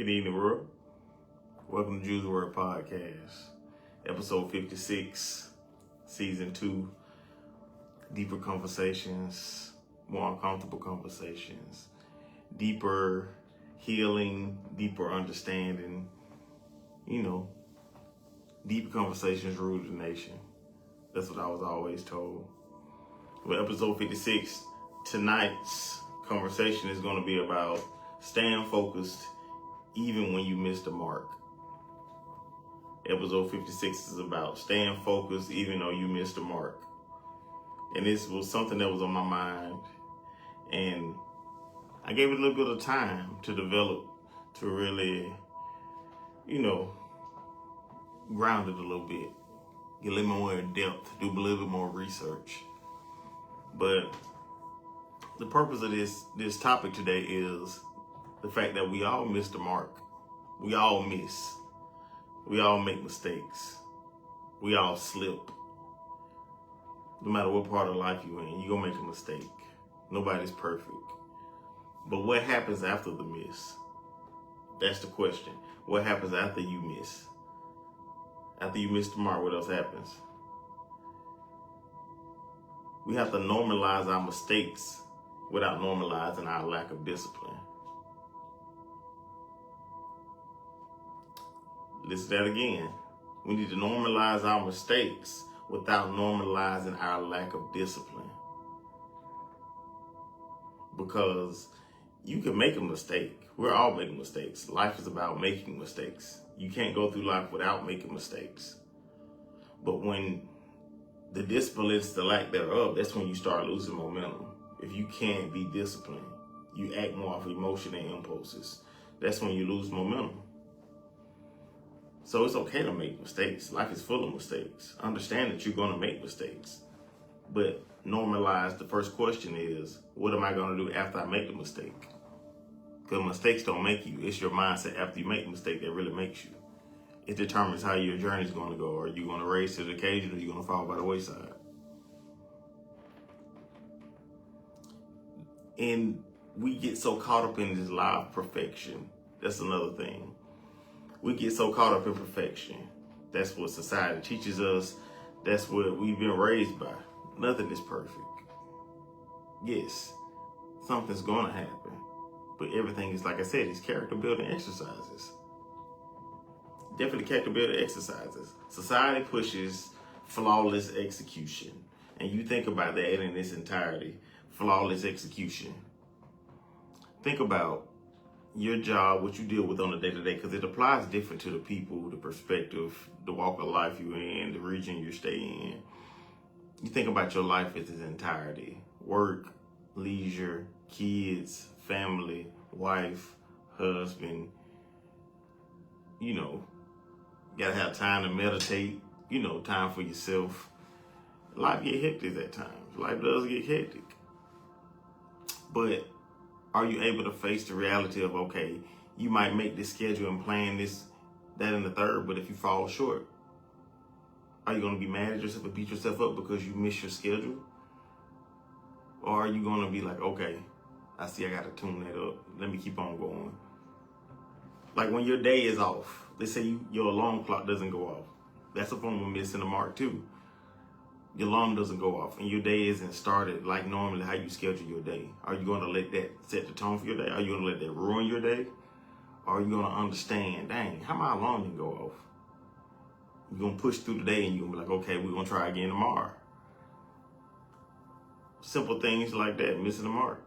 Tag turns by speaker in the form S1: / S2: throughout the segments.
S1: Good evening, world. Welcome to Jews Word Podcast, episode 56, season 2. Deeper conversations, more uncomfortable conversations, deeper healing, deeper understanding, deeper conversations rule the nation. That's what I was always told. Well, episode 56, tonight's conversation is going to be about staying focused even when you miss the mark. Episode 56 is about staying focused even though you missed the mark. And this was something that was on my mind. And I gave it a little bit of time to develop, to really, ground it a little bit. Get a little more in depth, do a little bit more research. But the purpose of this topic today is the fact that we all miss the mark. We all miss. We all make mistakes. We all slip. No matter what part of life you're in, you're going to make a mistake. Nobody's perfect. But what happens after the miss? That's the question. What happens after you miss? After you miss the mark, what else happens? We have to normalize our mistakes without normalizing our lack of discipline. Listen to that again. We need to normalize our mistakes without normalizing our lack of discipline. Because you can make a mistake. We're all making mistakes. Life is about making mistakes. You can't go through life without making mistakes. But when the discipline is the lack thereof, that's when you start losing momentum. If you can't be disciplined, you act more off emotion and impulses. That's when you lose momentum. So it's okay to make mistakes. Life is full of mistakes. Understand that you're going to make mistakes. But normalize, the first question is, what am I going to do after I make the mistake? Because mistakes don't make you. It's your mindset after you make the mistake that really makes you. It determines how your journey is going to go. Are you going to raise to the occasion or are you going to fall by the wayside? And we get so caught up in this lie of perfection. That's another thing. We get so caught up in perfection. That's what society teaches us. That's what we've been raised by. Nothing is perfect. Yes, something's going to happen. But everything is, like I said, it's character building exercises. Definitely character building exercises. Society pushes flawless execution. And you think about that in its entirety. Flawless execution. Think about your job, what you deal with on a day-to-day, because it applies different to the people, the perspective, the walk of life you're in, the region you stay in. You think about your life in its entirety. Work, leisure, kids, family, wife, husband. Gotta have time to meditate, time for yourself. Life get hectic at times. Life does get hectic. But are you able to face the reality of, okay, you might make this schedule and plan this, that, and the third, but if you fall short, are you going to be mad at yourself and beat yourself up because you miss your schedule? Or are you going to be like, okay, I see I got to tune that up. Let me keep on going. Like when your day is off, let's say your alarm clock doesn't go off. That's a form of missing the mark too. Your alarm doesn't go off and your day isn't started like normally how you schedule your day. Are you going to let that set the tone for your day? Are you going to let that ruin your day? Or are you going to understand, dang, how my alarm didn't go off? You're going to push through the day and you're going to be like, okay, we're going to try again tomorrow. Simple things like that, missing the mark.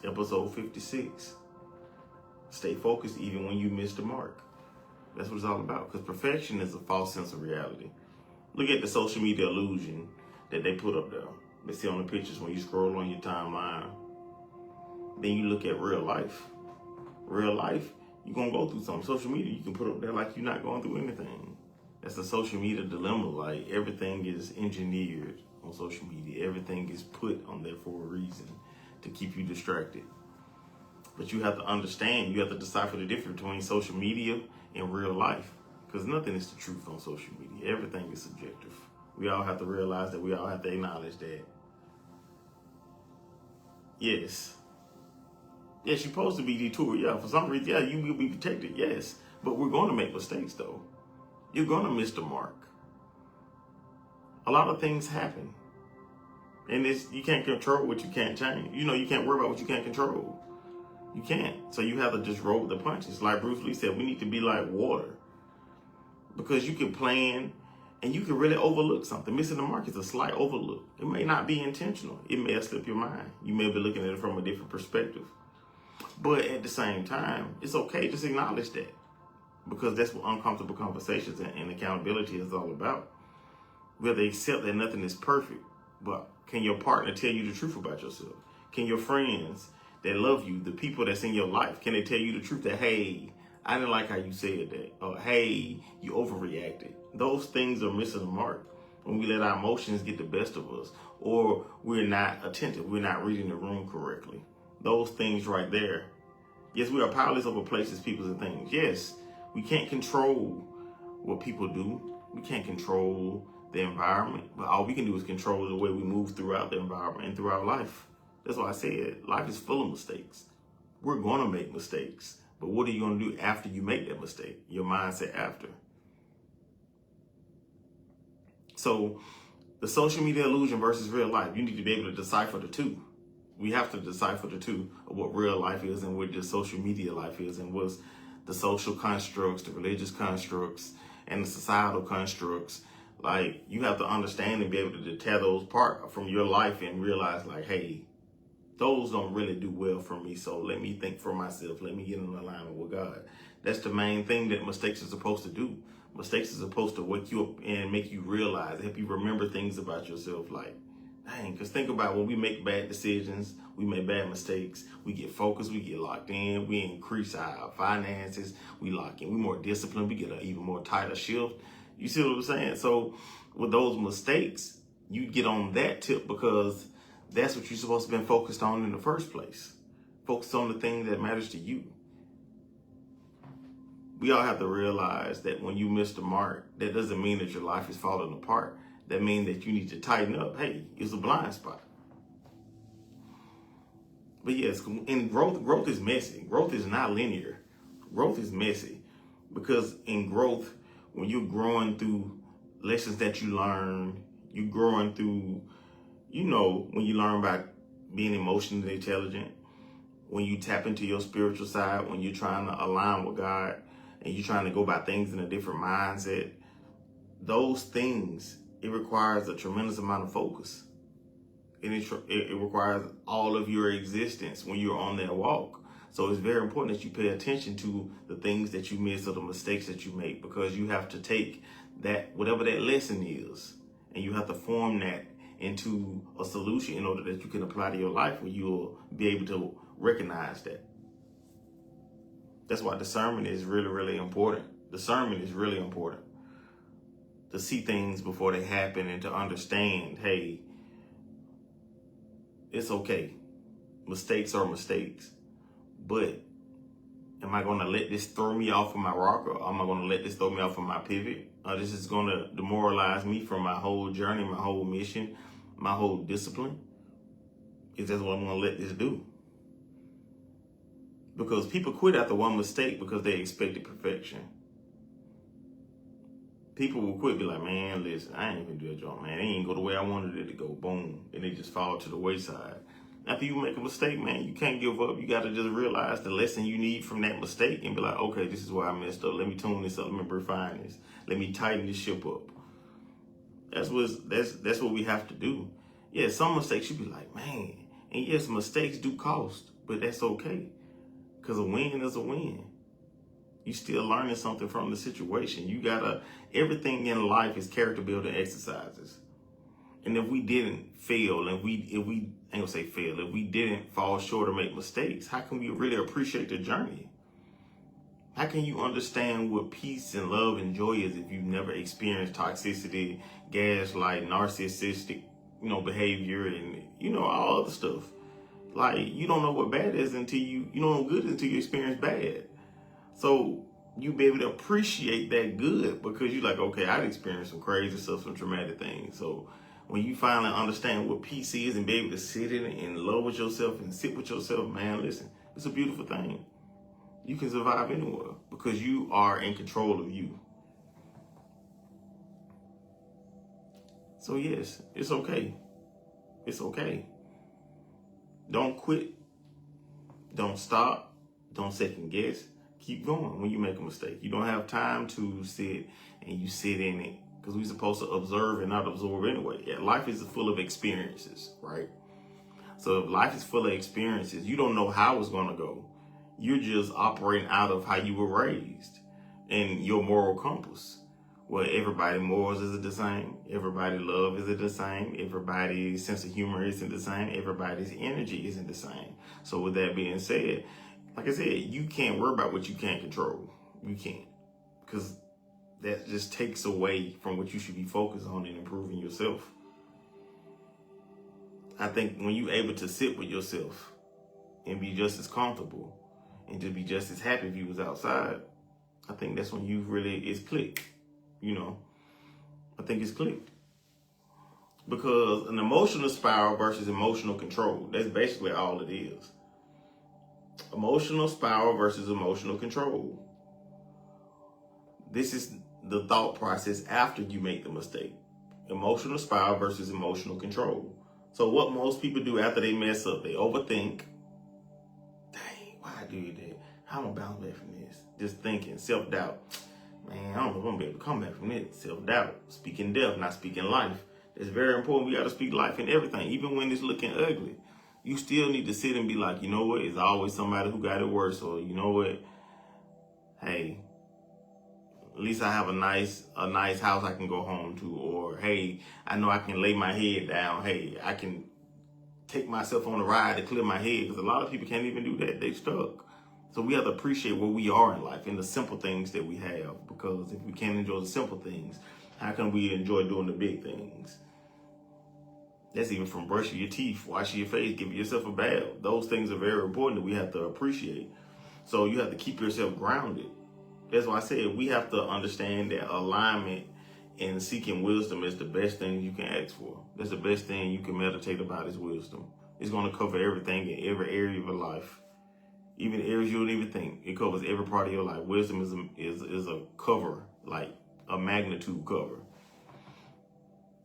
S1: Episode 56. Stay focused even when you miss the mark. That's what it's all about. Because perfection is a false sense of reality. Look at the social media illusion that they put up there. They see on the pictures when you scroll on your timeline. Then you look at real life. Real life, you're going to go through something. Social media, you can put up there like you're not going through anything. That's the social media dilemma. Like everything is engineered on social media. Everything is put on there for a reason to keep you distracted. But you have to understand, you have to decipher the difference between social media and real life. Because nothing is the truth on social media. Everything is subjective. We all have to realize that. We all have to acknowledge that. Yes, Yes, you're supposed to be detoured. Yeah, for some reason, yeah, you will be protected. Yes, but we're going to make mistakes, though. You're going to miss the mark. A lot of things happen, and you can't control what you can't change. You can't worry about what you can't control. You can't. So you have to just roll with the punches. Like Bruce Lee said, we need to be like water, because you can plan and you can really overlook something. Missing the mark is a slight overlook. It may not be intentional. It may have slipped your mind. You may be looking at it from a different perspective. But at the same time, it's okay. Just acknowledge that, because that's what uncomfortable conversations and accountability is all about. We have to accept that nothing is perfect, but can your partner tell you the truth about yourself? Can your friends that love you, the people that's in your life, can they tell you the truth that, hey, I didn't like how you said that, or hey, you overreacted? Those things are missing the mark when we let our emotions get the best of us, or we're not attentive, we're not reading the room correctly. Those things right there. Yes, we are powerless over places, people, and things. Yes, we can't control what people do. We can't control the environment, but all we can do is control the way we move throughout the environment and throughout life. That's why I said life is full of mistakes. We're going to make mistakes, but what are you going to do after you make that mistake? Your mindset after. So the social media illusion versus real life, you need to be able to decipher the two. We have to decipher the two of what real life is and what the social media life is, and what's the social constructs, the religious constructs, and the societal constructs. Like, you have to understand and be able to tear those apart from your life and realize, like, hey, those don't really do well for me. So let me think for myself. Let me get in alignment with God. That's the main thing that mistakes are supposed to do. Mistakes are supposed to wake you up and make you realize, help you remember things about yourself. Like, dang, because think about when we make bad decisions, we make bad mistakes, we get focused, we get locked in, we increase our finances, we lock in, we more disciplined, we get an even more tighter shift. You see what I'm saying? So with those mistakes, you get on that tip because that's what you're supposed to have been focused on in the first place. Focus on the thing that matters to you. We all have to realize that when you miss the mark, that doesn't mean that your life is falling apart. That means that you need to tighten up. Hey, it's a blind spot. But yes, in growth is messy. Growth is not linear. Growth is messy, because in growth, when you're growing through lessons that you learn, you're growing through, when you learn about being emotionally intelligent, when you tap into your spiritual side, when you're trying to align with God and you're trying to go about things in a different mindset, those things, it requires a tremendous amount of focus. And it requires all of your existence when you're on that walk. So it's very important that you pay attention to the things that you miss or the mistakes that you make, because you have to take that, whatever that lesson is, and you have to form that into a solution in order that you can apply to your life, where you'll be able to recognize that. That's why discernment is really, really important. Discernment is really important. To see things before they happen and to understand, hey, it's okay. Mistakes are mistakes. But am I going to let this throw me off of my rock, or am I going to let this throw me off of my pivot? This is going to demoralize me from my whole journey, my whole mission, my whole discipline? Is that what I'm going to let this do? Because people quit after one mistake because they expected perfection. People will quit, be like, man, listen, I ain't even do that job, man. It ain't go the way I wanted it to go. Boom. And they just fall to the wayside. After you make a mistake, man, you can't give up. You got to just realize the lesson you need from that mistake and be like, okay, this is where I messed up. Let me tune this up. Let me refine this. Let me tighten this ship up. That's what we have to do. Yeah, some mistakes you be like, man. And yes, mistakes do cost, but that's okay. Because a win is a win. You still learning something from the situation. Everything in life is character building exercises. And if we didn't fail, if we ain't gonna say fail, if we didn't fall short or make mistakes, how can we really appreciate the journey? How can you understand what peace and love and joy is if you've never experienced toxicity, gaslight, narcissistic, behavior, and all other stuff? Like, you don't know what bad is until you don't know good until you experience bad. So you be able to appreciate that good because you're like, okay, I've experienced some crazy stuff, some traumatic things. So when you finally understand what peace is and be able to sit in it and love with yourself and sit with yourself, man, listen, It's a beautiful thing. You can survive anywhere because you are in control of you. So yes, it's okay. It's okay. Don't quit. Don't stop. Don't second guess. Keep going when you make a mistake. You don't have time to sit and you sit in it because we're supposed to observe and not absorb anyway. Yeah, life is full of experiences, right? So if life is full of experiences, you don't know how it's going to go. You're just operating out of how you were raised and your moral compass. Well, everybody's morals isn't the same. Everybody's love isn't the same. Everybody's sense of humor isn't the same. Everybody's energy isn't the same. So with that being said, like I said, you can't worry about what you can't control. You can't. Because that just takes away from what you should be focused on in improving yourself. I think when you're able to sit with yourself and be just as comfortable and to be just as happy if you was outside, I think that's when you really is clicked. I think it's clicked. Because an emotional spiral versus emotional control, that's basically all it is. Emotional spiral versus emotional control. This is the thought process after you make the mistake. Emotional spiral versus emotional control. So what most people do after they mess up, they overthink. Dang, why I do that? How am I bounce back from this? Just thinking, self-doubt. Man, I don't know if I'm gonna be able to come back from this. Self-doubt. Speaking death, not speaking life. It's very important. We gotta speak life in everything. Even when it's looking ugly. You still need to sit and be like, you know what? It's always somebody who got it worse. Or you know what? Hey, at least I have a nice house I can go home to. Or hey, I know I can lay my head down. Hey, I can take myself on a ride to clear my head. Because a lot of people can't even do that. They stuck. So we have to appreciate where we are in life and the simple things that we have. Because if we can't enjoy the simple things, how can we enjoy doing the big things? That's even from brushing your teeth, washing your face, giving yourself a bath. Those things are very important that we have to appreciate. So you have to keep yourself grounded. That's why I said we have to understand that alignment and seeking wisdom is the best thing you can ask for. That's the best thing you can meditate about is wisdom. It's going to cover everything in every area of your life. Even areas you don't even think. It covers every part of your life. Wisdom is a cover, like a magnitude cover.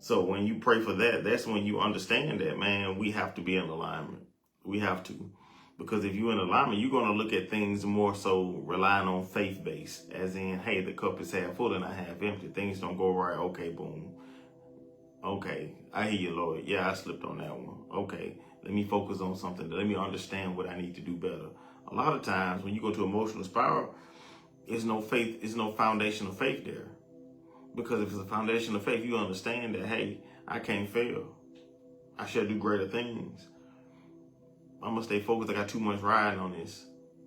S1: So when you pray for that, that's when you understand that, man, we have to be in alignment. We have to. Because if you're in alignment, you're going to look at things more so relying on faith-based. As in, hey, the cup is half full and not half empty. Things don't go right. Okay, boom. Okay, I hear you, Lord. Yeah, I slipped on that one. Okay, let me focus on something. Let me understand what I need to do better. A lot of times when you go to emotional spiral, there's no faith, there's no foundation of faith there. Because if it's a foundation of faith, you understand that, hey, I can't fail. I should do greater things. I'm going to stay focused. I got too much riding on this.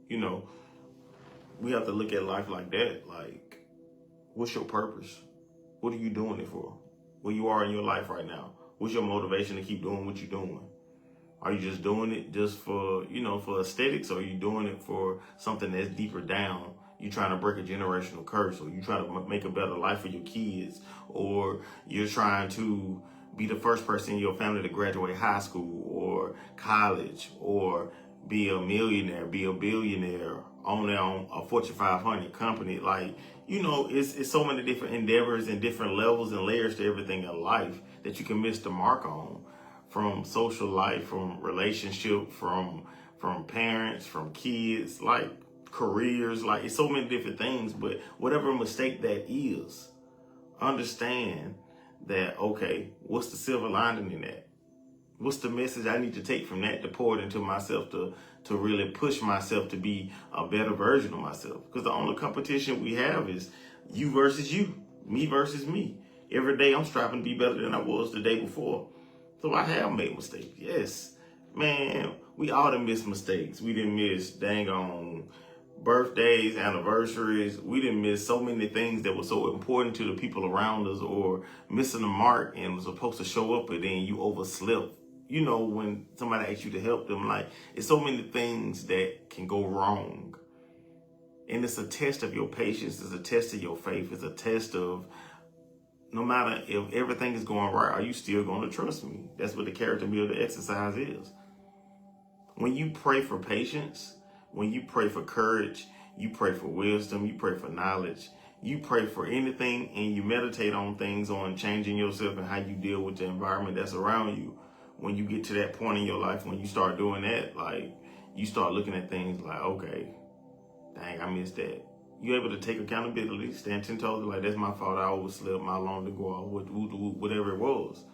S1: We have to look at life like that. Like, what's your purpose? What are you doing it for? Where you are in your life right now? What's your motivation to keep doing what you're doing? Are you just doing it just for, for aesthetics? Or are you doing it for something that's deeper down? You trying to break a generational curse, or you trying to make a better life for your kids, or you're trying to be the first person in your family to graduate high school or college, or be a millionaire, be a billionaire, own a Fortune 500 company. Like, it's so many different endeavors and different levels and layers to everything in life that you can miss the mark on. From social life, from relationship, from parents, from kids, like careers, like it's so many different things. But whatever mistake that is, understand that, okay, what's the silver lining in that? What's the message I need to take from that to pour it into myself to really push myself to be a better version of myself? Because the only competition we have is you versus you, me versus me. Every day I'm striving to be better than I was the day before. So I have made mistakes. Yes, man, we all done miss mistakes. We didn't miss dang on birthdays, anniversaries. We didn't miss so many things that were so important to the people around us, or missing the mark and was supposed to show up and then you overslept. When somebody asks you to help them, like, it's so many things that can go wrong. And it's a test of your patience. It's a test of your faith. It's a test of, no matter if everything is going right, are you still going to trust me? That's what the character builder exercise is. When you pray for patience, When you pray for courage, you pray for wisdom, you pray for knowledge, you pray for anything, and you meditate on things, on changing yourself and how you deal with the environment that's around you. When you get to that point in your life, when you start doing that, like, you start looking at things like, okay, dang, I missed that. You're able to take accountability, stand 10 toes, like, that's my fault, I overslept, my alarm to go off, whatever it was.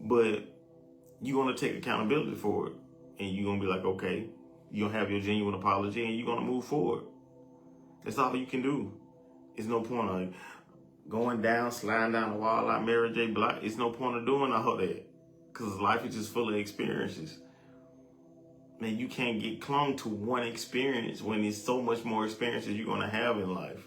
S1: But you're going to take accountability for it. And you're going to be like, okay, you're going to have your genuine apology and you're going to move forward. That's all you can do. It's no point of going down, sliding down the wall like Mary J. Blige. It's no point of doing all that. Because life is just full of experiences. Man, you can't get clung to one experience when there's so much more experiences you're going to have in life.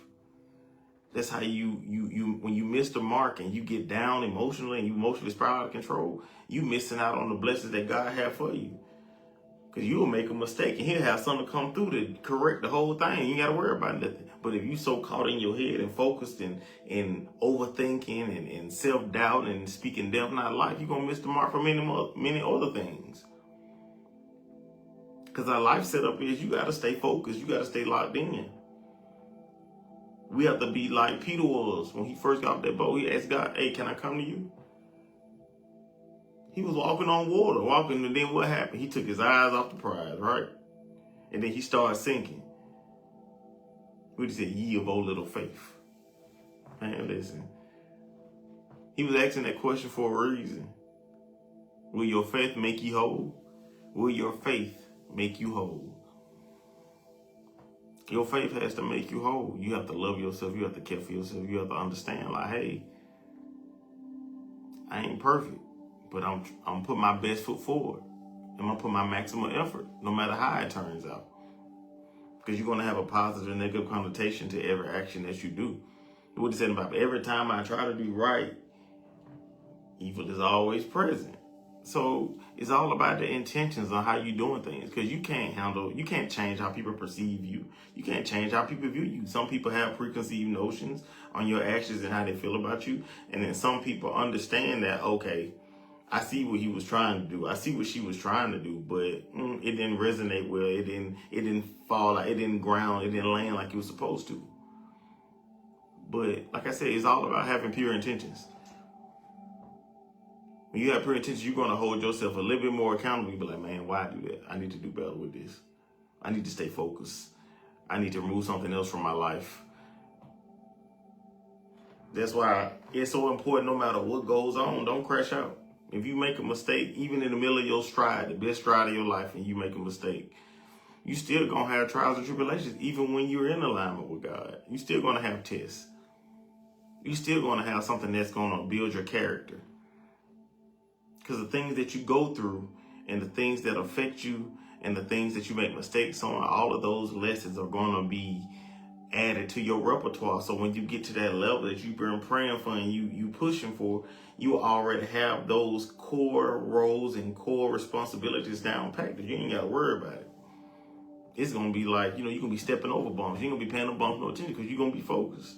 S1: That's how you when you miss the mark and you get down emotionally and you emotionally spiral out of control, you missing out on the blessings that God had for you. Because you'll make a mistake and he'll have something come through to correct the whole thing. You ain't got to worry about nothing. But if you so caught in your head and focused and overthinking and self-doubt and speaking death, not life, you're going to miss the mark for many other things. Because our life setup is you got to stay focused. You got to stay locked in. We have to be like Peter was when he first got off that boat. He asked God, hey, can I come to you? He was walking on water, and then what happened? He took his eyes off the prize, right? And then he started sinking. What did he say? Ye of O little faith. Man, listen. He was asking that question for a reason. Will your faith make you whole? Will your faith make you whole? Your faith has to make you whole. You have to love yourself. You have to care for yourself. You have to understand, like, hey, I ain't perfect, but I'm putting my best foot forward. I'm going to put my maximum effort, no matter how it turns out. Because you're going to have a positive and negative connotation to every action that you do. What he said about every time I try to do right, evil is always present. So it's all about the intentions on how you're doing things. Because you can't change how people perceive you. You can't change how people view you. Some people have preconceived notions on your actions and how they feel about you. And then some people understand that, okay, I see what he was trying to do. I see what she was trying to do, but it didn't resonate well. It didn't fall, it didn't ground, it didn't land like it was supposed to. But like I said, it's all about having pure intentions. When you have pure intentions, you're going to hold yourself a little bit more accountable. You'll be like, man, why do that? I need to do better with this. I need to stay focused. I need to remove something else from my life. That's why it's so important, no matter what goes on, don't crash out. If you make a mistake, even in the middle of your stride, the best stride of your life, and you make a mistake, you still going to have trials and tribulations, even when you're in alignment with God. You still going to have tests. You still going to have something that's going to build your character. Because the things that you go through and the things that affect you and the things that you make mistakes on, all of those lessons are going to be added to your repertoire. So when you get to that level that you've been praying for and you pushing for, you already have those core roles and core responsibilities down packed. You ain't got to worry about it. It's going to be like, you're going to be stepping over bumps. You ain't going to be paying no bumps no attention because you're going to be focused.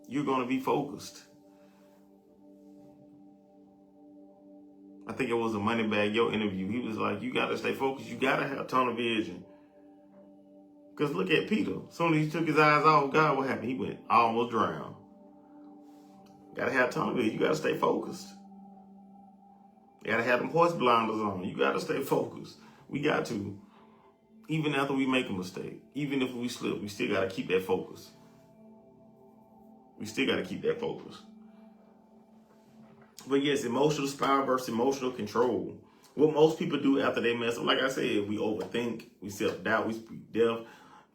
S1: You're going to be focused. I think it was a Moneybag Yo interview. He was like, you got to stay focused. You got to have tunnel vision. Because look at Peter. As soon as he took his eyes off God, what happened? He went almost drowned. Got to have tunnel vision. You got to stay focused. You got to have them horse blinders on. You got to stay focused. We got to. Even after we make a mistake, even if we slip, we still got to keep that focus. We still got to keep that focus. But yes, emotional spiral versus emotional control. What most people do after they mess up, like I said, we overthink, we self-doubt, we speak death.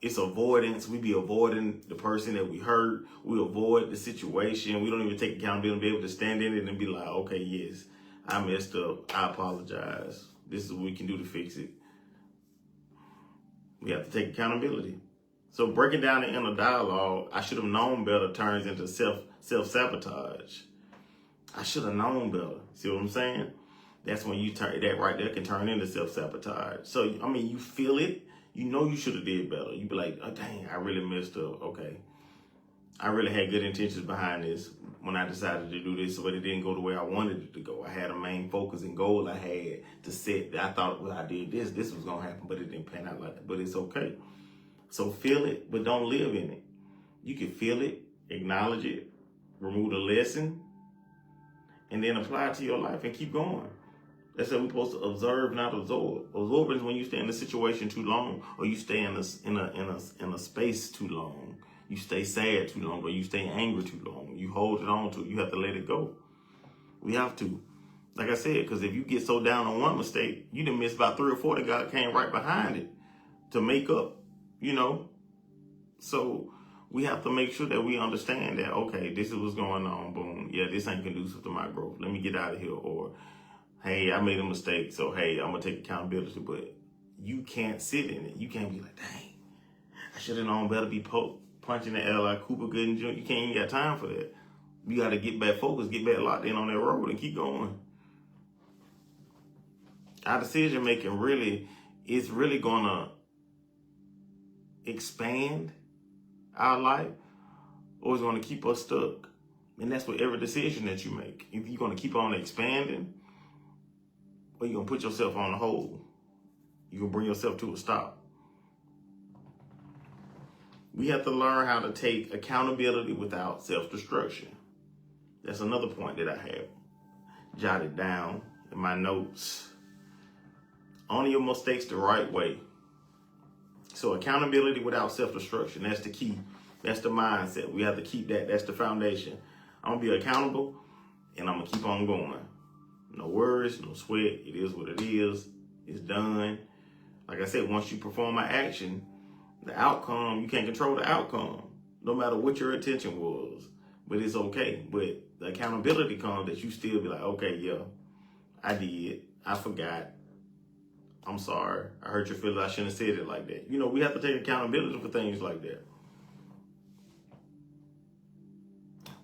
S1: It's avoidance. We be avoiding the person that we hurt. We avoid the situation. We don't even take accountability and be able to stand in it and be like, okay, yes, I messed up. I apologize. This is what we can do to fix it. We have to take accountability. So breaking down the inner dialogue, I should have known better, turns into self-sabotage. I should have known better. See what I'm saying? That's when you turn that right there can turn into self-sabotage. So, I mean, you feel it. You know you should have did better. You be like, oh, dang, I really messed up. Okay. I really had good intentions behind this when I decided to do this, but it didn't go the way I wanted it to go. I had a main focus and goal I had to set. I thought when I did this was going to happen, but it didn't pan out like that. But it's okay. So feel it, but don't live in it. You can feel it, acknowledge it, remove the lesson, and then apply it to your life and keep going. That's how we're supposed to observe, not absorb. Absorbing is when you stay in a situation too long, or you stay in a space too long. You stay sad too long, or you stay angry too long. You hold it on to it. You have to let it go. We have to. Like I said, because if you get so down on one mistake, you done miss about 3 or 4 that God came right behind it to make up, So we have to make sure that we understand that, okay, this is what's going on. Boom. Yeah, this ain't conducive to my growth. Let me get out of here. Or, hey, I made a mistake. So, hey, I'm going to take accountability. But you can't sit in it. You can't be like, dang, I should have known better, be punching the L like Cooper Gooden Jr. You can't even got time for that. You got to get back focused, get back locked in on that road and keep going. Our decision making really is really going to expand our life, or it's going to keep us stuck. And that's with every decision that you make. If you're going to keep on expanding, or you're going to put yourself on hold, you're going to bring yourself to a stop. We have to learn how to take accountability without self-destruction. That's another point that I have jotted down in my notes. Own your mistakes the right way. So accountability without self-destruction, that's the key. That's the mindset. We have to keep that. That's the foundation. I'm going to be accountable, and I'm going to keep on going. No worries, no sweat. It is what it is. It's done. Like I said, once you perform an action, the outcome, you can't control the outcome, no matter what your intention was. But it's okay. But the accountability comes that you still be like, okay, yeah, I did. I forgot. I'm sorry. I hurt your feelings. I shouldn't have said it like that. We have to take accountability for things like that.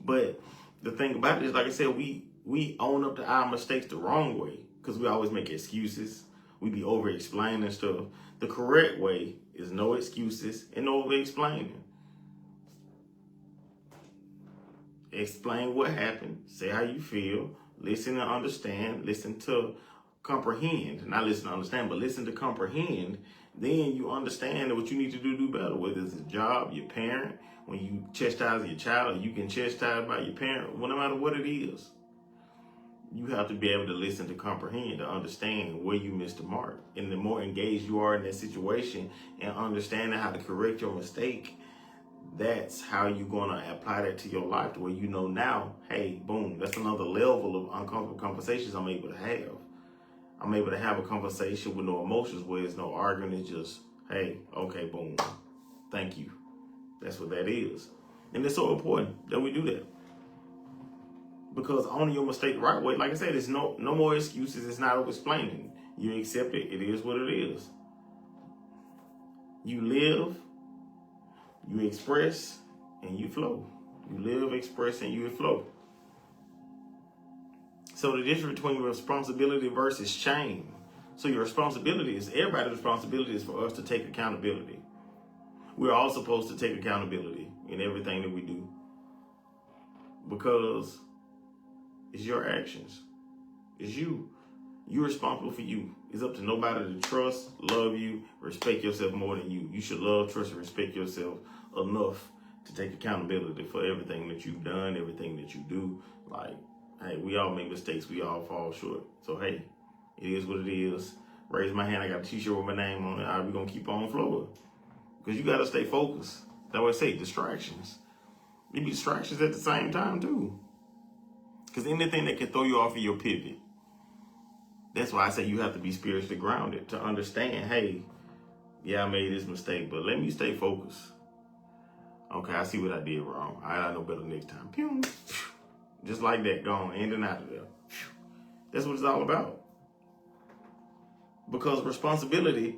S1: But the thing about it is, like I said, we own up to our mistakes the wrong way because we always make excuses. We be over-explaining stuff. The correct way is no excuses and no over-explaining. Explain what happened. Say how you feel. Listen and understand. Listen to comprehend. Not listen to understand, but listen to comprehend. Then you understand what you need to do better. Whether it's a job, your parent, when you chastise your child, you can chastise by your parent, well, no matter what it is. You have to be able to listen to comprehend, to understand where you missed the mark. And the more engaged you are in that situation and understanding how to correct your mistake, that's how you're going to apply that to your life to where you know now, hey, boom, that's another level of uncomfortable conversations I'm able to have. I'm able to have a conversation with no emotions where there's no arguing. It's just, hey, okay, boom, thank you. That's what that is. And it's so important that we do that. Because owning your mistake the right way, like I said, it's no more excuses. It's not over-explaining. You accept it. It is what it is. You live, you express, and you flow. You live, express, and you flow. So the difference between responsibility versus shame. So your responsibility is, everybody's responsibility is for us to take accountability. We're all supposed to take accountability in everything that we do. Because it's your actions. It's you. You're responsible for you. It's up to nobody to trust, love you, respect yourself more than you. You should love, trust, and respect yourself enough to take accountability for everything that you've done, everything that you do. Like, hey, we all make mistakes. We all fall short. So, hey, it is what it is. Raise my hand. I got a t-shirt with my name on it. All right, we're going to keep on flowing. Because you got to stay focused. That's what I say, distractions. There be distractions at the same time, too. Because anything that can throw you off of your pivot. That's why I say you have to be spiritually grounded to understand, hey, yeah, I made this mistake, but let me stay focused. Okay, I see what I did wrong. All right, I know better next time. Pew. Just like that, gone, in and out of there. That's what it's all about. Because responsibility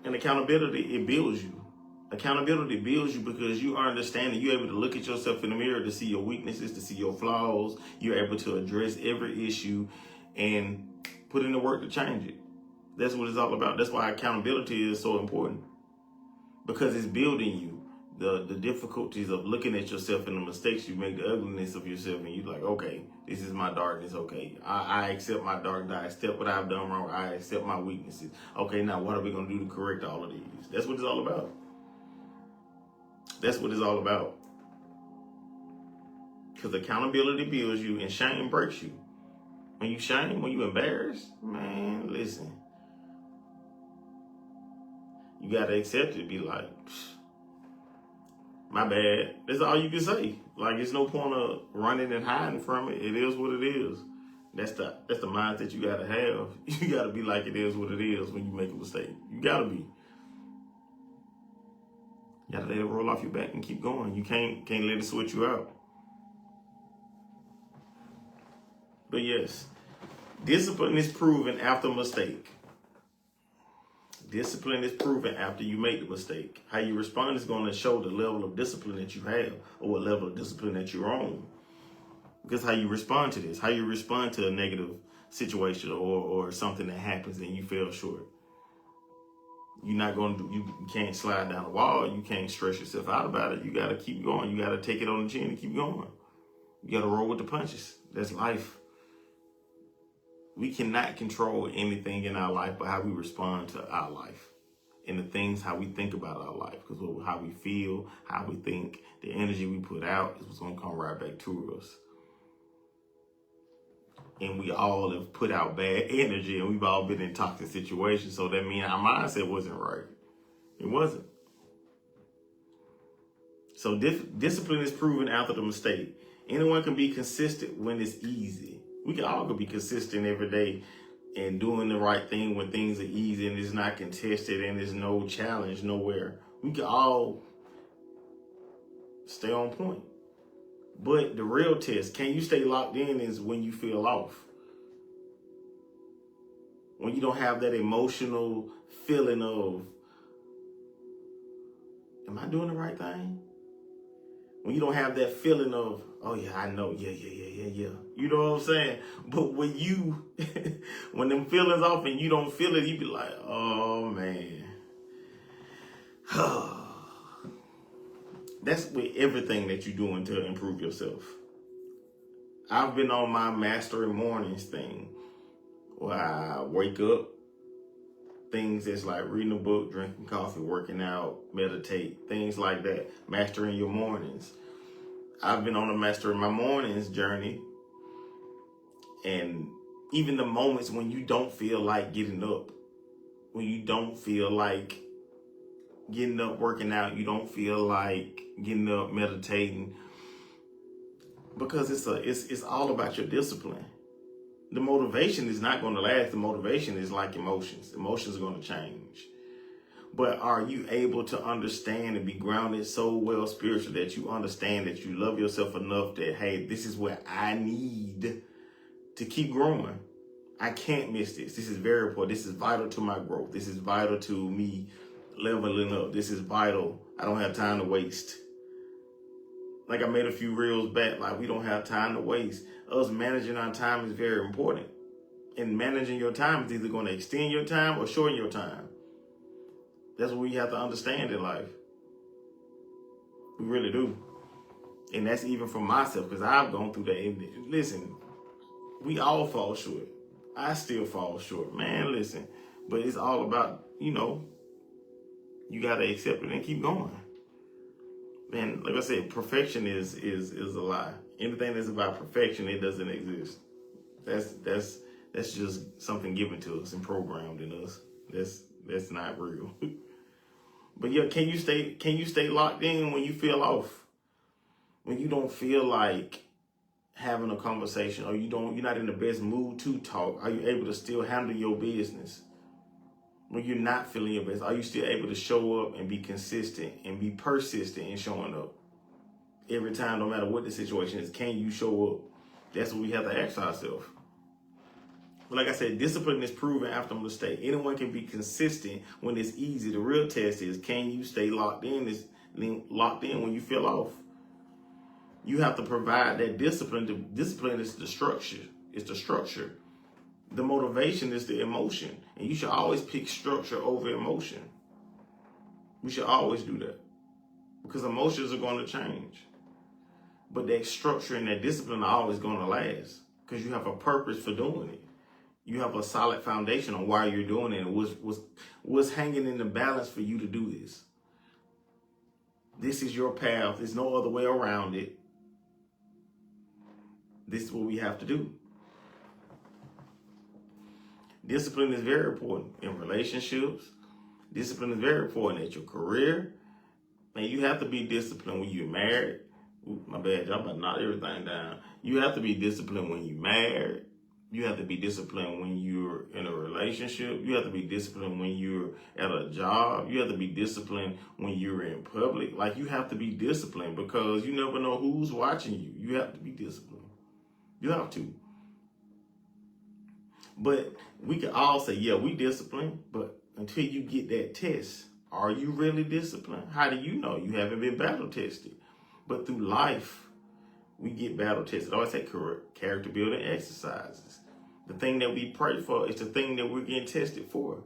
S1: and accountability, it builds you. Accountability builds you because you understand that you're able to look at yourself in the mirror to see your weaknesses, to see your flaws. You're able to address every issue and put in the work to change it. That's what it's all about. That's why accountability is so important. Because it's building you. the difficulties of looking at yourself and the mistakes you make, the ugliness of yourself, and you're like, okay, this is my darkness. Okay, I accept my darkness. I accept what I've done wrong. I accept my weaknesses. Okay, now what are we going to do to correct all of these? That's what it's all about. That's what it's all about. Because accountability builds you and shame breaks you. When you shame, when you embarrassed, man, listen. You got to accept it. Be like, my bad. That's all you can say. Like, there's no point of running and hiding from it. It is what it is. That's the mindset you got to have. You got to be like, it is what it is when you make a mistake. You got to be. You got to let it roll off your back and keep going. You can't let it switch you out. But yes, discipline is proven after mistake. Discipline is proven after you make the mistake. How you respond is going to show the level of discipline that you have, or what level of discipline that you're on. Because how you respond to this, how you respond to a negative situation or something that happens and you fell short. You're not going to, you can't slide down the wall. You can't stress yourself out about it. You got to keep going. You got to take it on the chin and keep going. You got to roll with the punches. That's life. We cannot control anything in our life but how we respond to our life and the things, how we think about our life. Because how we feel, how we think, the energy we put out is what's going to come right back to us. And we all have put out bad energy and we've all been in toxic situations. So that means our mindset wasn't right. It wasn't. So discipline is proven after the mistake. Anyone can be consistent when it's easy. We can all be consistent every day and doing the right thing when things are easy and it's not contested and there's no challenge nowhere. We can all stay on point. But the real test, can you stay locked in, is when you feel off. When you don't have that emotional feeling of, am I doing the right thing? When you don't have that feeling of, oh yeah, I know, yeah. You know what I'm saying? But when you, when them feelings off and you don't feel it, you be like, oh man. That's with everything that you're doing to improve yourself. I've been on my mastering mornings thing where I wake up, things that's like reading a book, drinking coffee, working out, meditate, things like that. Mastering your mornings. I've been on a mastering my mornings journey. And even the moments when you don't feel like getting up, when you don't feel like getting up, working out, you don't feel like getting up, meditating, because it's all about your discipline. The motivation is not going to last. The motivation is like emotions. Emotions are going to change. But are you able to understand and be grounded so well spiritually that you understand that you love yourself enough that, hey, this is what I need to keep growing. I can't miss this. This is very important. This is vital to my growth. This is vital to me leveling up. This is vital. I don't have time to waste. Like I made a few reels back, like we don't have time to waste. Us managing our time is very important. And managing your time is either going to extend your time or shorten your time. That's what we have to understand in life. We really do. And that's even for myself, because I've gone through that. And listen, we all fall short. I still fall short. Man, listen. But it's all about, you got to accept it and keep going. Man, like I said, perfection is a lie. Anything that's about perfection, it doesn't exist. That's just something given to us and programmed in us. That's not real. But yeah, can you stay locked in when you feel off? When you don't feel like having a conversation, or you're not in the best mood to talk? Are you able to still handle your business? When you're not feeling your best, are you still able to show up and be consistent and be persistent in showing up? Every time, no matter what the situation is, can you show up? That's what we have to ask ourselves. But like I said, discipline is proven after a mistake. Anyone can be consistent when it's easy. The real test is, can you stay locked in when you feel off? You have to provide that discipline. The discipline is the structure. It's the structure. The motivation is the emotion. And you should always pick structure over emotion. We should always do that. because emotions are going to change. But that structure and that discipline are always going to last because you have a purpose for doing it. You have a solid foundation on why you're doing it and what's hanging in the balance for you to do this. This is your path. There's no other way around it. This is what we have to do. Discipline is very important in relationships. Discipline is very important at your career. And you have to be disciplined when you're married. Ooh, my bad, y'all about to knock everything down. You have to be disciplined when you're married. You have to be disciplined when you're in a relationship. You have to be disciplined when you're at a job. You have to be disciplined when you're in public. Like, you have to be disciplined because you never know who's watching you. You have to be disciplined. You have to. But we can all say, yeah, we disciplined. But until you get that test, are you really disciplined? How do you know? You haven't been battle tested. But through life, we get battle tested. I always say character building exercises. The thing that we pray for is the thing that we're getting tested for.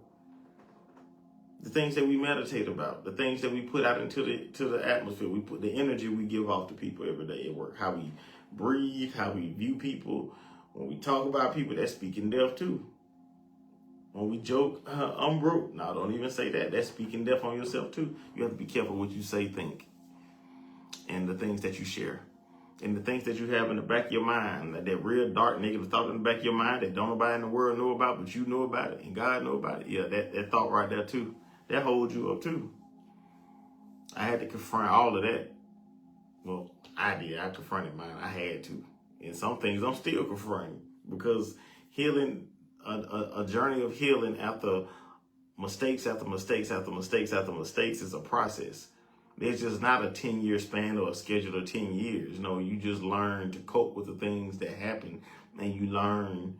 S1: The things that we meditate about, the things that we put out into the atmosphere, we put the energy we give off to people every day at work, how we breathe, how we view people. When we talk about people, that's speaking death too. When we joke, I'm broke. No, don't even say that. That's speaking death on yourself too. You have to be careful what you say, think, and the things that you share. And the things that you have in the back of your mind, that real dark negative thought in the back of your mind that don't nobody in the world know about, but you know about it and God know about it. Yeah, that thought right there too, that holds you up too. I had to confront all of that. Well, I did. I confronted mine. I had to. And some things I'm still confronting because healing, a journey of healing after mistakes after mistakes after mistakes after mistakes is a process. There's just not a 10-year span or a schedule of 10 years. No, you just learn to cope with the things that happen, and you learn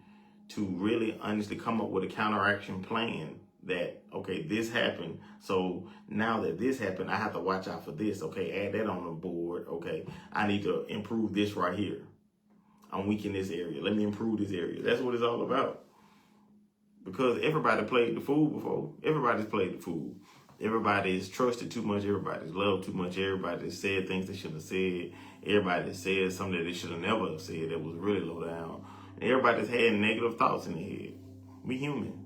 S1: to really honestly come up with a counteraction plan that, okay, this happened. So now that this happened, I have to watch out for this. Okay, add that on the board. Okay, I need to improve this right here. I'm weak in this area. Let me improve this area. That's what it's all about. Because everybody played the fool before. Everybody's played the fool. Everybody's trusted too much. Everybody's loved too much. Everybody's said things they shouldn't have said. Everybody said something that they should have never have said that was really low down. And everybody's had negative thoughts in their head. We human.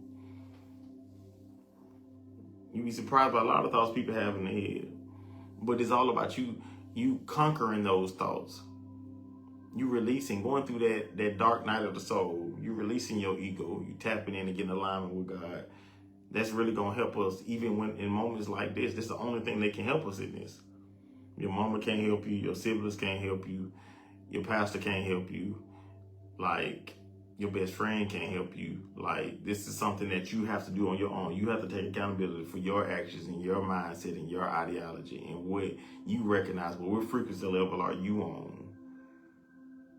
S1: You'd be surprised by a lot of thoughts people have in their head. But it's all about you conquering those thoughts. You releasing, going through that dark night of the soul. You releasing your ego. You tapping in and getting in alignment with God. That's really going to help us even when in moments like this. This is the only thing that can help us in this. Your mama can't help you. Your siblings can't help you. Your pastor can't help you. Like, your best friend can't help you. Like, this is something that you have to do on your own. You have to take accountability for your actions and your mindset and your ideology and what you recognize. But what frequency level are you on?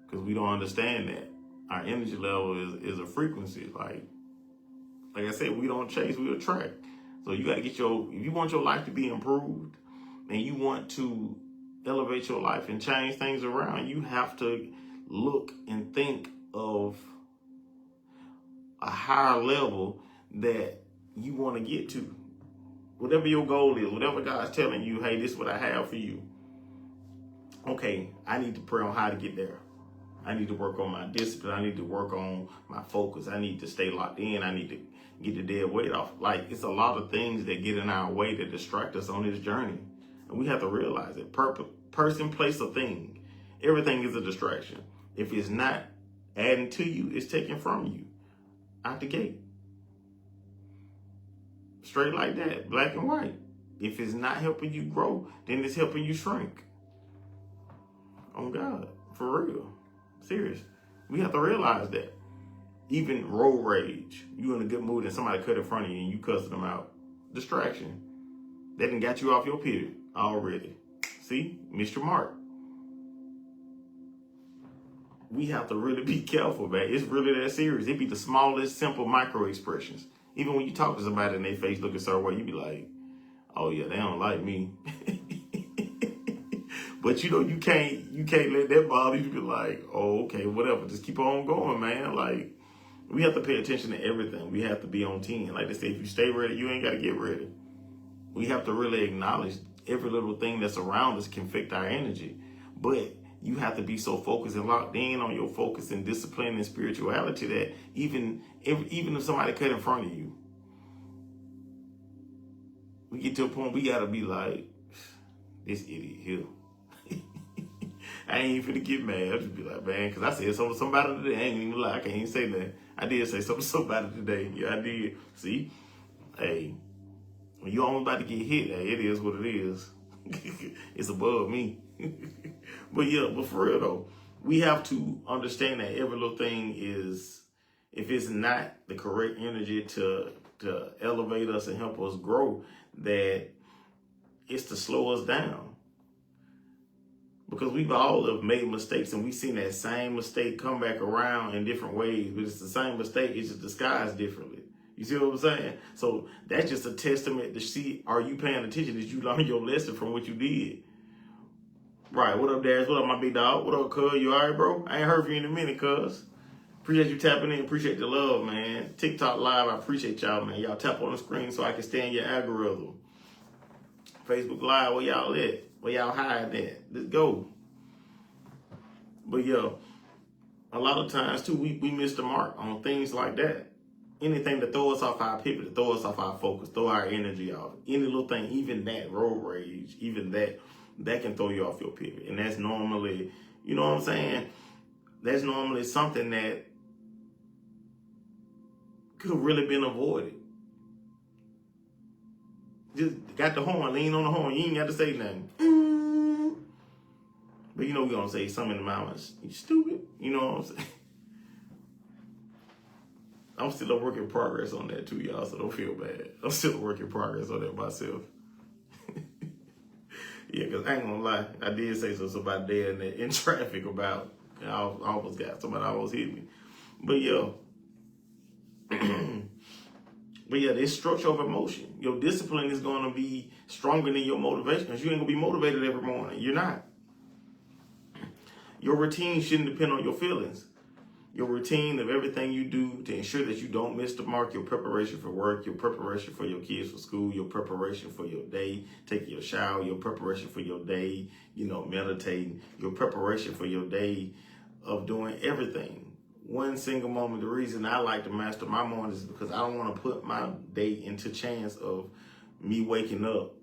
S1: Because we don't understand that. Our energy level is a frequency. Like I said, we don't chase, we attract. So you got to get if you want your life to be improved and you want to elevate your life and change things around, you have to look and think of a higher level that you want to get to. Whatever your goal is, whatever God's telling you, hey, this is what I have for you. Okay, I need to pray on how to get there. I need to work on my discipline. I need to work on my focus. I need to stay locked in. I need to get the dead weight off. Like, it's a lot of things that get in our way that distract us on this journey. And we have to realize it. Person, place, or thing. Everything is a distraction. If it's not adding to you, it's taken from you. Out the gate. Straight like that. Black and white. If it's not helping you grow, then it's helping you shrink. Oh God. For real. Serious. We have to realize that. Even road rage. You in a good mood and somebody cut in front of you and you cussing them out. Distraction. That done got you off your period already. See? Missed your mark. We have to really be careful, man. It's really that serious. It be the smallest, simple micro expressions. Even when you talk to somebody and their face look a certain way, you be like, oh yeah, they don't like me. But you know, you can't let that bother you. You be like, oh, okay, whatever. Just keep on going, man. Like, we have to pay attention to everything. We have to be on 10. Like they say, if you stay ready, you ain't got to get ready. We have to really acknowledge every little thing that's around us can affect our energy. But you have to be so focused and locked in on your focus and discipline and spirituality that even if somebody cut in front of you, we get to a point we gotta be like, this idiot here. I ain't even finna get mad. I'll just be like, man, because I said something to somebody today. I ain't even lie. I can't even say that. I did say something to somebody today. Yeah, I did. See? Hey, when you almost about to get hit, hey, it is what it is. It's above me. But for real though, we have to understand that every little thing is, if it's not the correct energy to elevate us and help us grow, that it's to slow us down. Because we've all have made mistakes, and we've seen that same mistake come back around in different ways, but it's the same mistake, it's just disguised differently. You see what I'm saying? So that's just a testament to see, are you paying attention? Did you learn your lesson from what you did? Right, what up, Darius? What up, my big dog? What up, cuz? You all right, bro? I ain't heard from you in a minute, cuz. Appreciate you tapping in. Appreciate the love, man. TikTok Live, I appreciate y'all, man. Y'all tap on the screen so I can stay in your algorithm. Facebook Live, where y'all at? Where y'all hide at? Let's go. But a lot of times too, we miss the mark on things like that. Anything to throw us off our pivot, to throw us off our focus, throw our energy off. Any little thing, even that, road rage, even that can throw you off your pivot. And that's normally, you know what I'm saying? That's normally something that could have really been avoided. Just got the horn, lean on the horn. You ain't got to say nothing. But we're going to say something in the mountains. You stupid. You know what I'm saying? I'm still a work in progress on that too, y'all, so don't feel bad. I'm still a work in progress on that myself. Yeah, because I ain't going to lie. I did say something about dead in traffic about, I almost got somebody almost hit me. But there's structure of emotion. Your discipline is going to be stronger than your motivation, because you ain't going to be motivated every morning. You're not. Your routine shouldn't depend on your feelings. Your routine of everything you do to ensure that you don't miss the mark, your preparation for work, your preparation for your kids for school, your preparation for your day, taking your shower, your preparation for your day, meditating, your preparation for your day of doing everything. One single moment. The reason I like to master my mornings is because I don't want to put my day into chance of me waking up.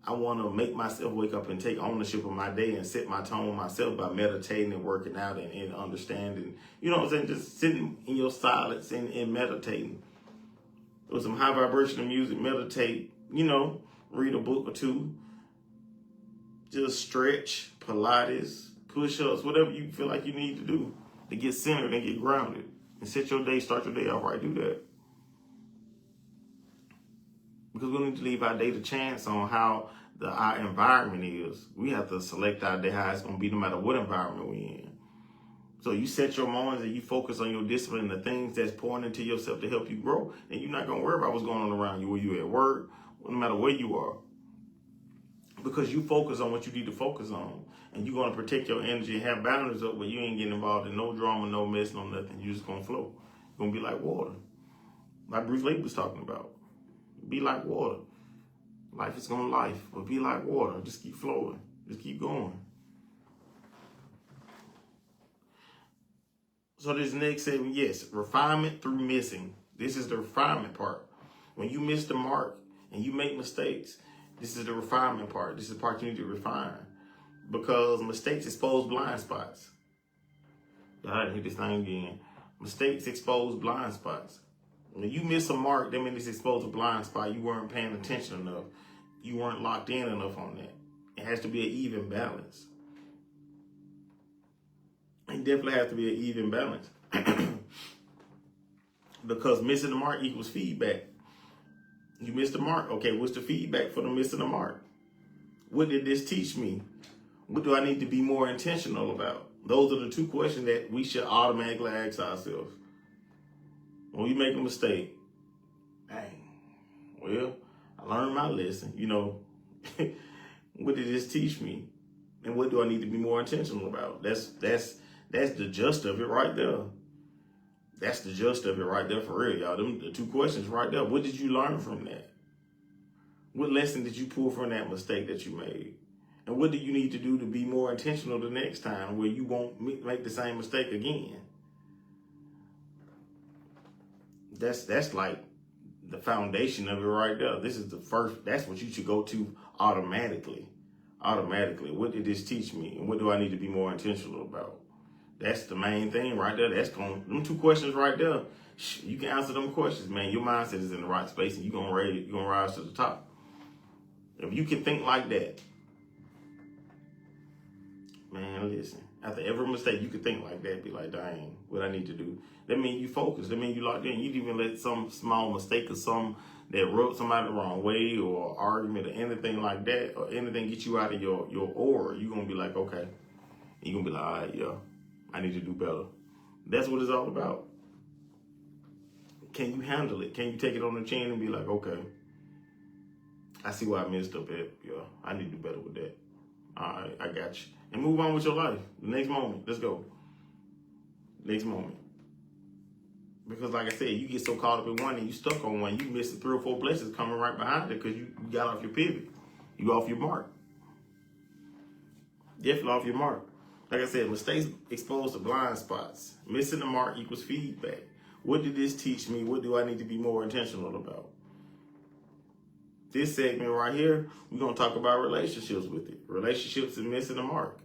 S1: I want to make myself wake up and take ownership of my day and set my tone myself by meditating and working out and understanding. You know what I'm saying? Just sitting in your silence and meditating. With some high vibrational music, meditate, read a book or two. Just stretch, Pilates, push-ups, whatever you feel like you need to do to get centered and get grounded. And start your day off right. Do that. Because we need to leave our day to chance on how our environment is. We have to select our day how it's going to be no matter what environment we're in. So you set your mornings and you focus on your discipline and the things that's pouring into yourself to help you grow. And you're not going to worry about what's going on around you, where you at work, no matter where you are. Because you focus on what you need to focus on. And you're going to protect your energy and have boundaries up where you ain't getting involved in no drama, no mess, no nothing. You're just going to flow. You're going to be like water. Like Bruce Lee was talking about. Be like water. Life is gonna life, but be like water. Just keep flowing. Just keep going. So this next segment, yes, refinement through missing. This is the refinement part. When you miss the mark and you make mistakes, this is the refinement part. This is the part you need to refine. Because mistakes expose blind spots. I didn't hit this thing again. Mistakes expose blind spots. When you miss a mark, that means it's exposed a blind spot. You weren't paying attention enough. You weren't locked in enough on that. It has to be an even balance. It definitely has to be an even balance. Because missing the mark equals feedback. You missed the mark. Okay, what's the feedback for the missing the mark? What did this teach me? What do I need to be more intentional about? Those are the two questions that we should automatically ask ourselves. When we make a mistake, well, I learned my lesson, What did this teach me? And what do I need to be more intentional about? That's the gist of it right there. That's the gist of it right there for real, y'all. Them the two questions right there. What did you learn from that? What lesson did you pull from that mistake that you made? And what do you need to do to be more intentional the next time where you won't make the same mistake again? That's like the foundation of it right there. This is the first, that's what you should go to automatically. Automatically. What did this teach me? And what do I need to be more intentional about? That's the main thing right there. Them two questions right there. You can answer them questions, man. Your mindset is in the right space and you're gonna rise to the top. If you can think like that, man, listen. After every mistake, you can think like that. Be like, dang, what I need to do. That means you focus. That means you locked in. You'd even let some small mistake or some that rubbed somebody the wrong way or argument or anything like that or anything get you out of your aura. You're going to be like, okay. You're going to be like, all right, yeah, I need to do better. That's what it's all about. Can you handle it? Can you take it on the chin and be like, okay, I see where I messed up at. Yeah, I need to do better with that. All right, I got you. And move on with your life. The next moment. Let's go. Next moment. Because like I said, you get so caught up in one and you stuck on one, you miss the 3 or 4 blessings coming right behind it because you got off your pivot. You off your mark. Definitely off your mark. Like I said, mistakes expose the blind spots. Missing the mark equals feedback. What did this teach me? What do I need to be more intentional about? This segment right here, we're going to talk about relationships with it. Relationships and missing the mark.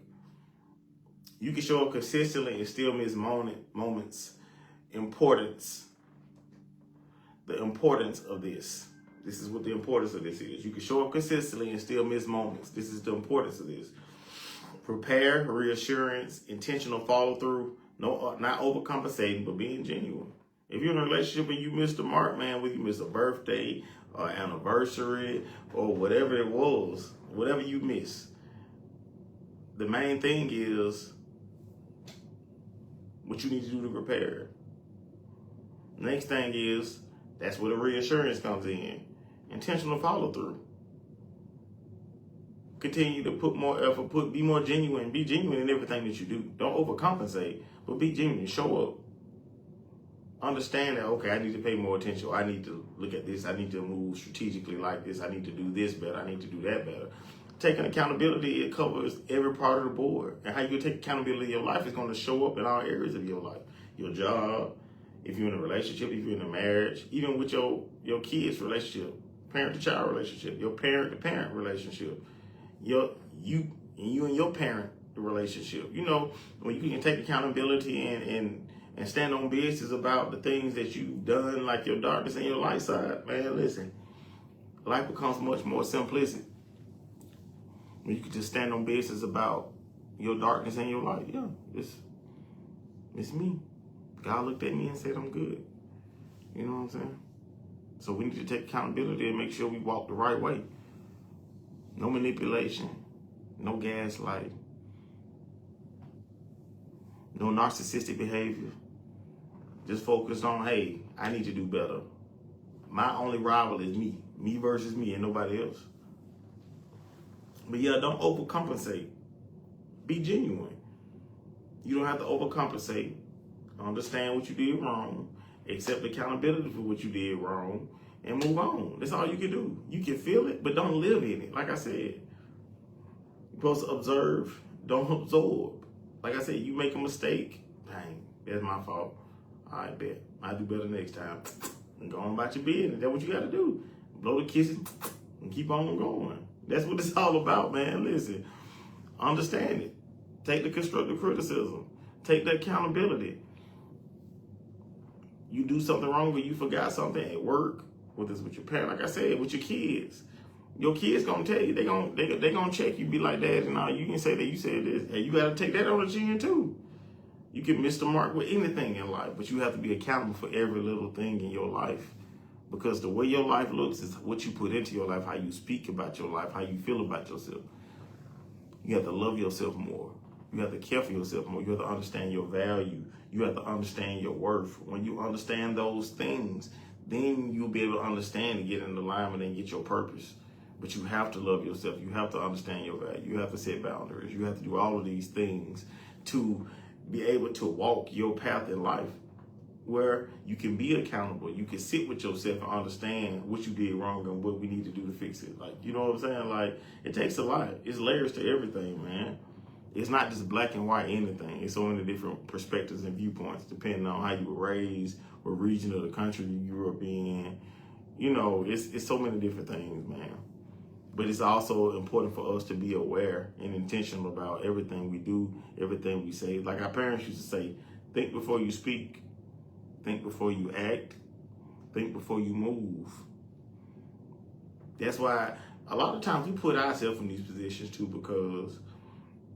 S1: You can show up consistently and still miss moments. Importance. The importance of this. This is what the importance of this is. You can show up consistently and still miss moments. This is the importance of this. Prepare, reassurance, intentional follow through. No, not overcompensating, but being genuine. If you're in a relationship and you miss the mark, man, whether you miss a birthday or anniversary or whatever it was, whatever you miss, the main thing is what you need to do to prepare. Next thing is, that's where the reassurance comes in. Intentional follow through. Continue to put more effort, be more genuine. Be genuine in everything that you do. Don't overcompensate, but be genuine. Show up. Understand that, okay, I need to pay more attention. I need to look at this. I need to move strategically like this. I need to do this better. I need to do that better. Taking accountability, it covers every part of the board. And how you take accountability in your life is going to show up in all areas of your life. Your job, if you're in a relationship, if you're in a marriage, even with your kids' relationship, parent-to-child relationship, your parent-to-parent relationship, you and your parent relationship. You know, when you can take accountability and stand on business about the things that you've done, like your darkness and your light side, man, listen, life becomes much more simplistic. When you can just stand on business about your darkness and your light. Yeah, it's me. God looked at me and said, I'm good. You know what I'm saying? So we need to take accountability and make sure we walk the right way. No manipulation, no gaslighting, no narcissistic behavior. Just focus on, hey, I need to do better. My only rival is me. Me versus me and nobody else. But yeah, don't overcompensate. Be genuine. You don't have to overcompensate. Understand what you did wrong. Accept accountability for what you did wrong. And move on. That's all you can do. You can feel it, but don't live in it. Like I said, you're supposed to observe, don't absorb. Like I said, you make a mistake, dang, that's my fault. I bet. I'll do better next time. And go on about your business. That's what you got to do. Blow the kisses and keep on going. That's what it's all about, man. Listen, understand it. Take the constructive criticism. Take the accountability. You do something wrong or you forgot something at work, whether it's with your parent, like I said, with your kids. Your kids gonna tell you, they gonna check you, be like, Dad, and all, you can say that you said this. And you gotta take that on the chin too. You can miss the mark with anything in life, but you have to be accountable for every little thing in your life. Because the way your life looks is what you put into your life, how you speak about your life, how you feel about yourself. You have to love yourself more. You have to care for yourself more. You have to understand your value. You have to understand your worth. When you understand those things, then you'll be able to understand and get in alignment and get your purpose. But you have to love yourself. You have to understand your value. You have to set boundaries. You have to do all of these things to be able to walk your path in life. where you can be accountable. You can sit with yourself and understand what you did wrong and what we need to do to fix it. Like, you know what I'm saying? Like, it takes a lot. It's layers to everything, man. It's not just black and white anything. It's so many different perspectives and viewpoints depending on how you were raised, what region of the country you grew up in. You know, it's so many different things, man. But it's also important for us to be aware and intentional about everything we do, everything we say. Like our parents used to say, think before you speak, think before you act, think before you move. That's why a lot of times we put ourselves in these positions too, because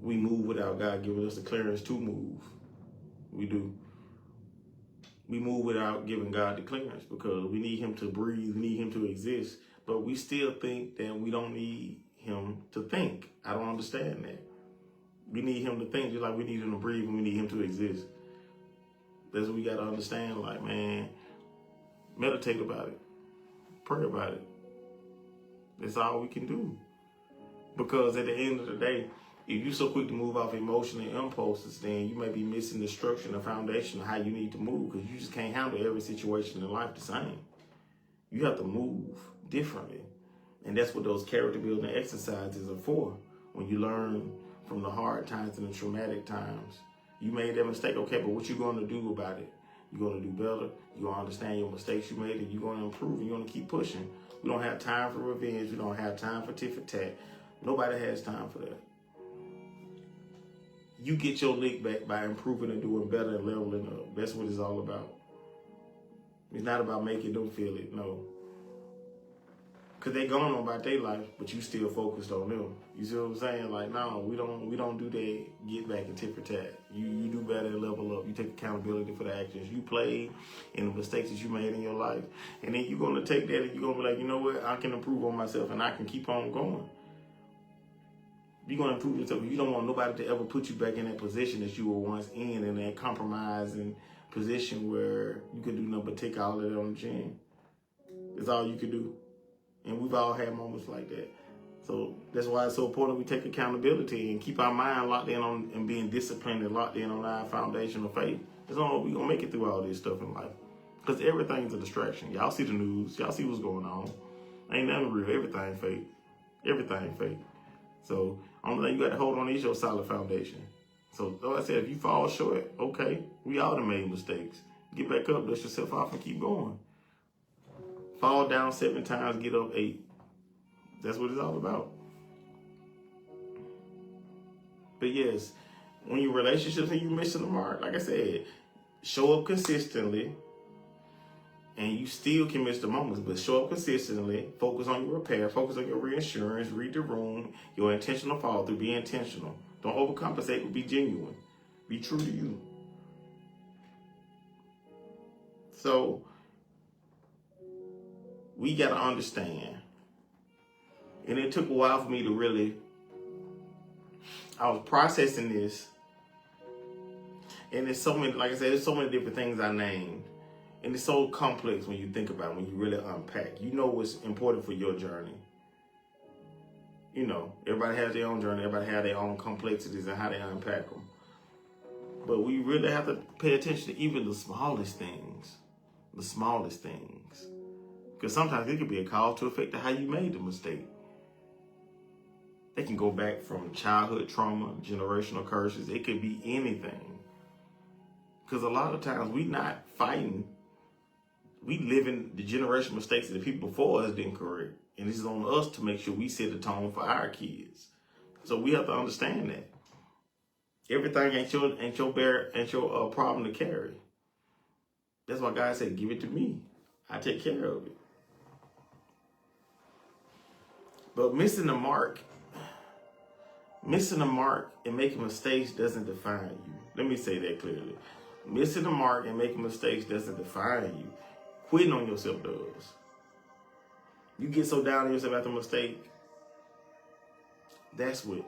S1: we move without God giving us the clearance to move. We do. We move without giving God the clearance because we need him to breathe, we need him to exist. But we still think that we don't need him to think. I don't understand that. We need him to think just like we need him to breathe and we need him to exist. That's what we got to understand. Like, man, meditate about it. Pray about it. That's all we can do. Because at the end of the day, if you're so quick to move off emotional impulses, then you may be missing the structure and the foundation of how you need to move, because you just can't handle every situation in life the same. You have to move differently. And that's what those character building exercises are for. When you learn from the hard times and the traumatic times. You made that mistake, okay, but what you going to do about it? You're going to do better. You're going to understand your mistakes you made, and you're going to improve, and you're going to keep pushing. We don't have time for revenge. We don't have time for tit for tat. Nobody has time for that. You get your lick back by improving and doing better and leveling up. That's what it's all about. It's not about making them feel it, no. Because they going on about their life, but you still focused on them. You see what I'm saying? Like, no, we don't do that get back and tit for tat. You do better and level up. You take accountability for the actions you played and the mistakes that you made in your life. And then you're going to take that and you're going to be like, you know what? I can improve on myself and I can keep on going. You're going to improve yourself. You don't want nobody to ever put you back in that position that you were once in that compromising position where you could do nothing but take all of that on the chin. That's all you could do. And we've all had moments like that. So that's why it's so important we take accountability and keep our mind locked in on and being disciplined and locked in on our foundational faith. That's all we're going to make it through all this stuff in life. Because everything's a distraction. Y'all see the news. Y'all see what's going on. Ain't nothing real. Everything fake. Everything fake. So only thing you got to hold on is your solid foundation. So like I said, if you fall short, okay, we all done made mistakes. Get back up, dust yourself off, and keep going. Fall down 7 times, get up 8. That's what it's all about. But yes, when your relationships and you missing the mark, like I said, show up consistently. And you still can miss the moments, but show up consistently, focus on your repair, focus on your reinsurance, read the room, your intentional follow through, be intentional. Don't overcompensate, but be genuine. Be true to you. So, we got to understand. And it took a while for me to really, I was processing this. And there's so many, like I said, there's so many different things I named. And it's so complex when you think about it, when you really unpack. You know what's important for your journey. You know, everybody has their own journey. Everybody has their own complexities and how they unpack them. But we really have to pay attention to even the smallest things. The smallest things. Because sometimes it could be a cause to effect to how you made the mistake. They can go back from childhood trauma, generational curses. It could be anything. Because a lot of times we not fighting. We live in the generational mistakes that the people before us didn't correct. And this is on us to make sure we set the tone for our kids. So we have to understand that. Everything ain't your problem to carry. That's why God said, give it to me. I take care of it. But missing the mark and making mistakes doesn't define you. Let me say that clearly. Missing the mark and making mistakes doesn't define you. Quitting on yourself does. You get so down on yourself after a mistake, that's what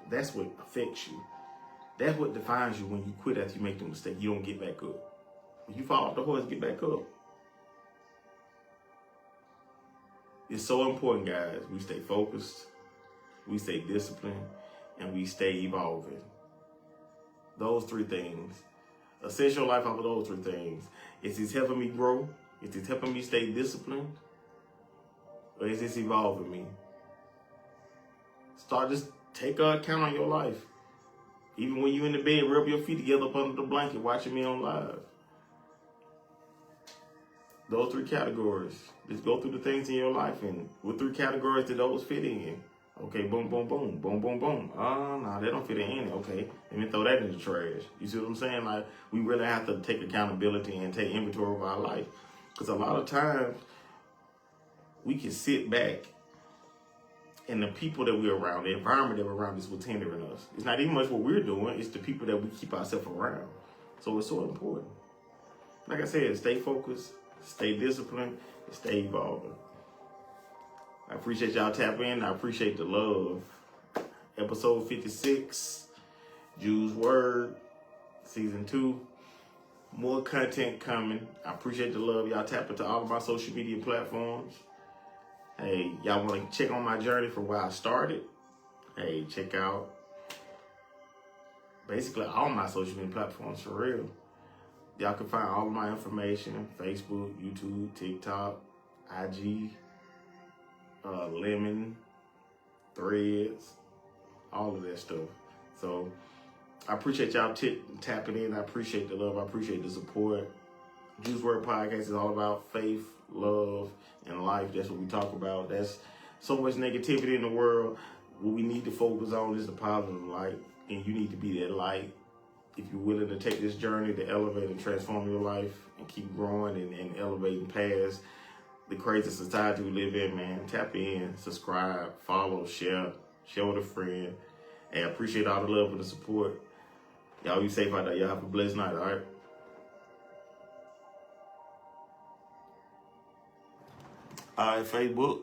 S1: affects you. That's what defines you when you quit after you make the mistake. You don't get back up. When you fall off the horse, get back up. It's so important, guys. We stay focused, we stay disciplined, and we stay evolving. Those 3 things Assess your life off of those 3 things. Is this helping me grow? Is this helping me stay disciplined? Or is this evolving me? Just take account on your life. Even when you're in the bed, rub your feet together up under the blanket watching me on live. Those 3 categories. Just go through the things in your life, and what 3 categories do those fit in? Okay, boom, boom, boom, boom, boom, boom. No, they don't fit in. Okay, let me throw that in the trash. You see what I'm saying? Like, we really have to take accountability and take inventory of our life. Because a lot of times, we can sit back, and the people that we're around, the environment that we're around is what's hindering us. It's not even much what we're doing, it's the people that we keep ourselves around. So it's so important. Like I said, stay focused, stay disciplined, and stay evolving. I appreciate y'all tapping in. I appreciate the love. Episode 56, Jude's Word, Season 2. More content coming. I appreciate the love. Y'all tap into all of my social media platforms. Hey, y'all want to check on my journey from where I started? Hey, check out basically all my social media platforms for real. Y'all can find all of my information: Facebook, YouTube, TikTok, IG, Lemon, Threads, all of that stuff. So I appreciate y'all tapping in. I appreciate the love. I appreciate the support. Juice Word Podcast is all about faith, love, and life. That's what we talk about. That's so much negativity in the world. What we need to focus on is the positive light, and you need to be that light. If you're willing to take this journey to elevate and transform your life and keep growing and elevating past the crazy society we live in, man, tap in, subscribe, follow, share with a friend. And I appreciate all the love and the support. Y'all be safe out there. Y'all have a blessed night, all right? All right, Facebook.